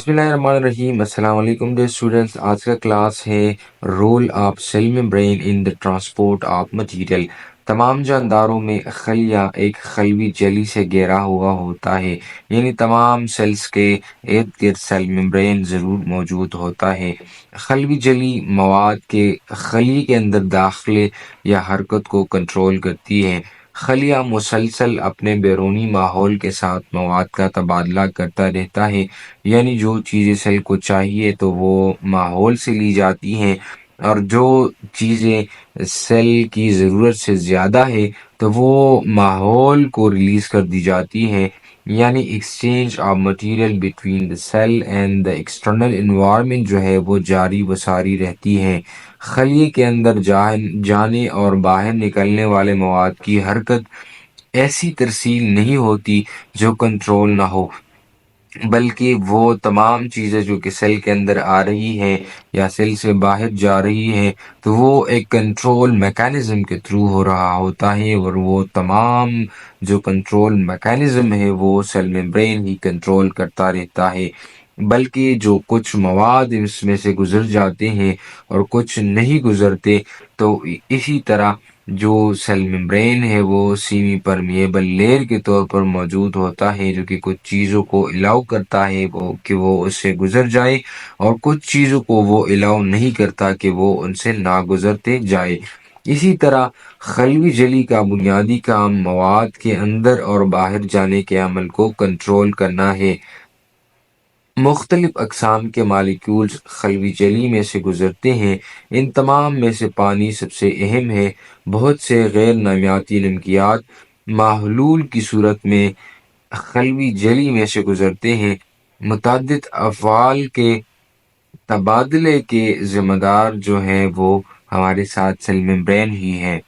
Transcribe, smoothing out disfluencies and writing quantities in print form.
बिस्मिल्लाहिर्रहमानिर्रहीम। अस्सलाम वालेकुम डियर स्टूडेंट्स। आज का क्लास है role of cell membrane in the transport of material. तमाम जानदारों में खलिया एक खलवी जेली से घेरा हुआ होता है, यानी तमाम सेल्स के इर्द गिर्द सेल मेम्ब्रेन ज़रूर मौजूद होता है। खलवी जेली मवाद के खली के अंदर दाखिले या हरकत को कंट्रोल करती है। खलिया मुसलसल अपने बैरूनी माहौल के साथ मवाद का तबादला करता रहता है, यानी जो चीज़ें सेल को चाहिए तो वो माहौल से ली जाती हैं, और जो चीज़ें सेल की ज़रूरत से ज़्यादा है तो वो माहौल को रिलीज़ कर दी जाती हैं, यानी exchange of material between the cell and the external environment जो है वो जारी व सारी रहती है। खलिए के अंदर जाने और बाहर निकलने वाले मवाद की हरकत ऐसी तरसील नहीं होती जो कंट्रोल ना हो, बल्कि वो तमाम चीज़ें जो कि सेल के अंदर आ रही हैं या सेल से बाहर जा रही हैं तो वो एक कंट्रोल मैकेनिज़्म के थ्रू हो रहा होता है, और वो तमाम जो कंट्रोल मैकेनिज़्म है वो सेल मेम्ब्रेन ही कंट्रोल करता रहता है। बल्कि जो कुछ मवाद इसमें से गुजर जाते हैं और कुछ नहीं गुजरते, तो इसी तरह जो सेल मेम्ब्रेन है वो सीमी परमिएबल लेयर के तौर पर मौजूद होता है, जो कि कुछ चीज़ों को अलाउ करता है वो कि वो उससे गुजर जाए, और कुछ चीज़ों को वो अलाउ नहीं करता कि वो उनसे ना गुजरते जाए। इसी तरह खलवी जली का बुनियादी काम मवाद के अंदर और बाहर जाने के अमल को कंट्रोल करना है। मुख्तलिफ अक़साम के मालिक्यूल्स खलवी जली में से गुजरते हैं। इन तमाम में से पानी सबसे अहम है। बहुत से गैर नमियाती नमकियात महलूल की सूरत में खलवी जली में से गुजरते हैं। मुतअद्दिद अफ़आल के तबादले के ज़िम्मेदार जो हैं वो हमारे साथ सेल मेम्ब्रेन ही हैं।